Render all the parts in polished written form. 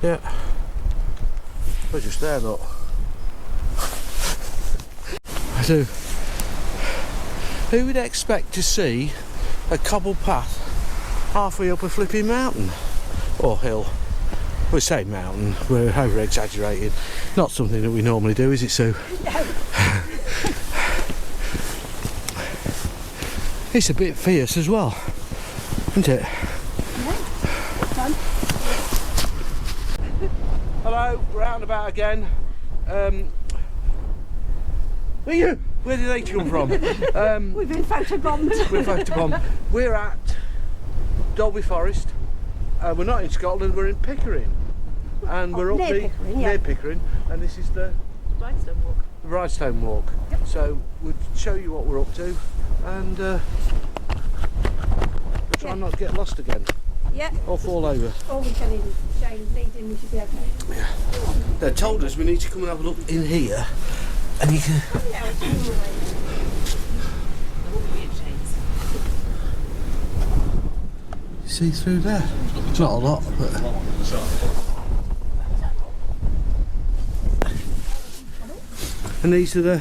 Yeah. We're just there, look. So, who would expect to see a cobble path halfway up a flipping mountain? Or hill. We say mountain, we're over exaggerating. Not something that we normally do, is it, Sue? No. It's a bit fierce as well, isn't it? Yeah. Done. Hello, roundabout again. Where did they come from? We've been photobombed. We're photobombed. We're at Dalby Forest. We're not in Scotland, we're in Pickering. And we're up near Pickering, yeah. near Pickering, and this is the Bridestone walk. Bridestone walk. Yep. So we'll show you what we're up to, and we'll try not to get lost again. Yeah. Or fall over. Or we can in Shane leading, we should be okay. Yeah. They told us we need to come and have a look in here, and you can. Yeah, it's all the way. See through there. It's not a lot, but. And these are the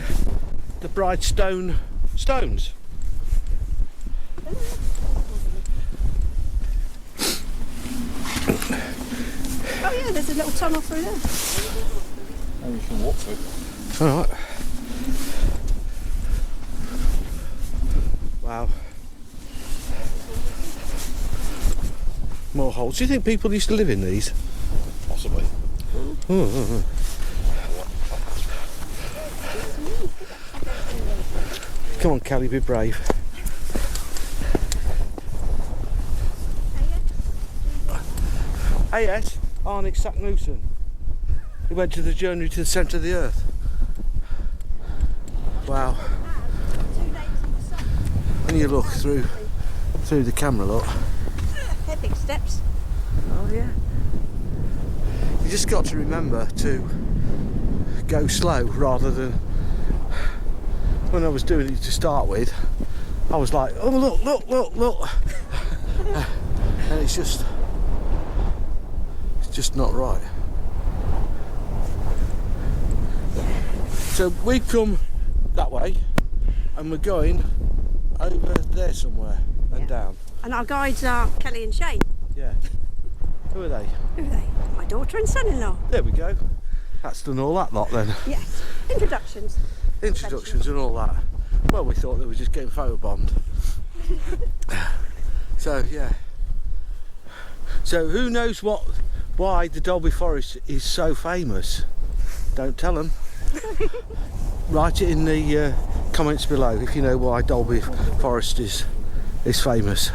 Bridestone stones. Oh yeah, there's a little tunnel through there. And you can walk through. All right. Wow. More holes. Do you think people used to live in these? Possibly. Come on, Kelly, be brave. AS, Arnick Sacknooson. He went to the journey to the centre of the earth. Wow. When you look through the camera, look. Epic steps. Oh yeah. You just got to remember to go slow rather than. When I was doing it to start with, I was like, oh look, and it's just not right. So we've come that way, and we're going over there somewhere and down. And our guides are Kelly and Shane. Yeah. Who are they? Who are they? My daughter and son-in-law. There we go. That's done all that lot then. Yes. Introductions. Introductions and all that. Well, we thought they were just getting photobombed. So yeah. So who knows why the Dalby Forest is so famous? Don't tell them. Write it in the comments below if you know why Dalby Forest is famous.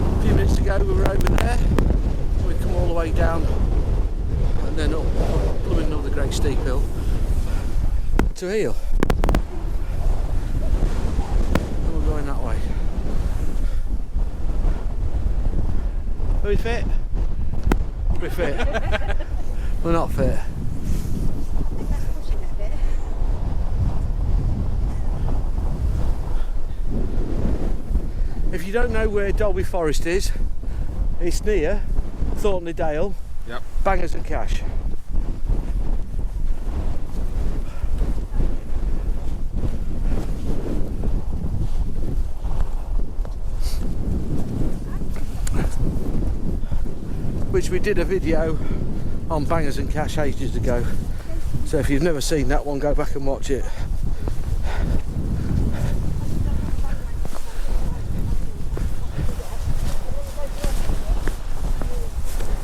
A few minutes ago we were over there. We come all the way down and then up another great steep hill to here. And we're going that way. Are we fit? We're fit. We're not fit. If you don't know where Dalby Forest is, it's near Thornley Dale, Yep. Bangers and Cash. Which we did a video on Bangers and Cash ages ago. So if you've never seen that one, go back and watch it.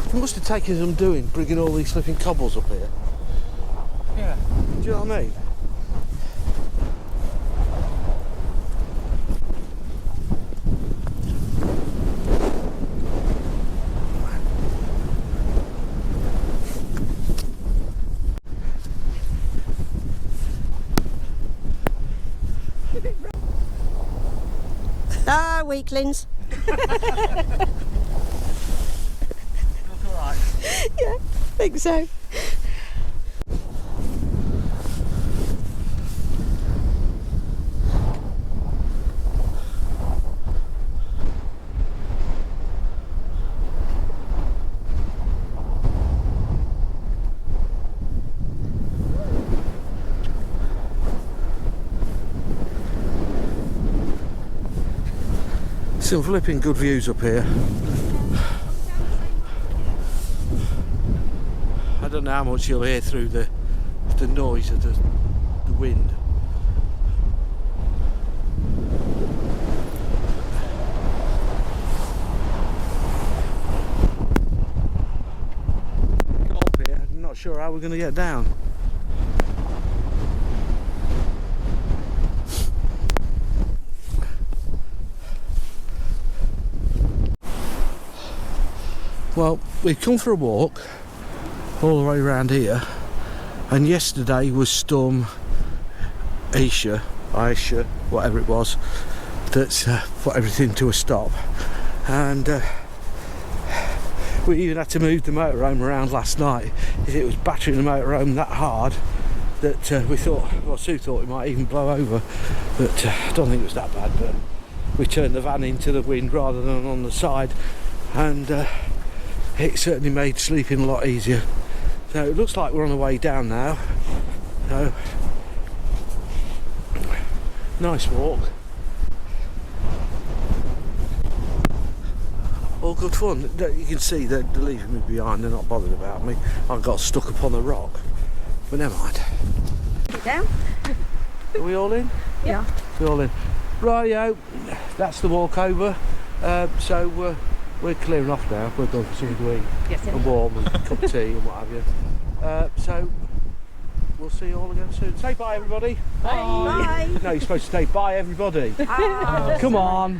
It must have taken some doing, bringing all these flipping cobbles up here. Yeah. Do you know what I mean? Ah, weaklings. Yeah, I think so. Some flipping good views up here. I don't know how much you'll hear through the noise of the wind. Up here, I'm not sure how we're going to get down. Well, we've come for a walk all the way around here, and yesterday was Storm Aisha, whatever it was, that's put everything to a stop, and we even had to move the motorhome around last night. It was battering the motorhome that hard that we thought, well, Sue thought it might even blow over, but I don't think it was that bad. But we turned the van into the wind rather than on the side, and it certainly made sleeping a lot easier. So it looks like we're on the way down now. So nice walk. All good fun. You can see they're leaving me behind, they're not bothered about me. I got stuck upon a rock. But never mind. Get down. Are we all in? Yeah. We're all in. Rightio, that's the walk over. So we're clearing off now. We're going for something to eat. Yes, And warm and a cup of tea and what have you. So we'll see you all again soon. Say bye, everybody. Bye. No, you're supposed to say bye, everybody. Ah. Come on.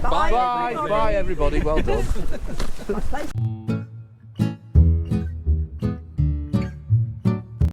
Bye. Bye, everybody. Well done.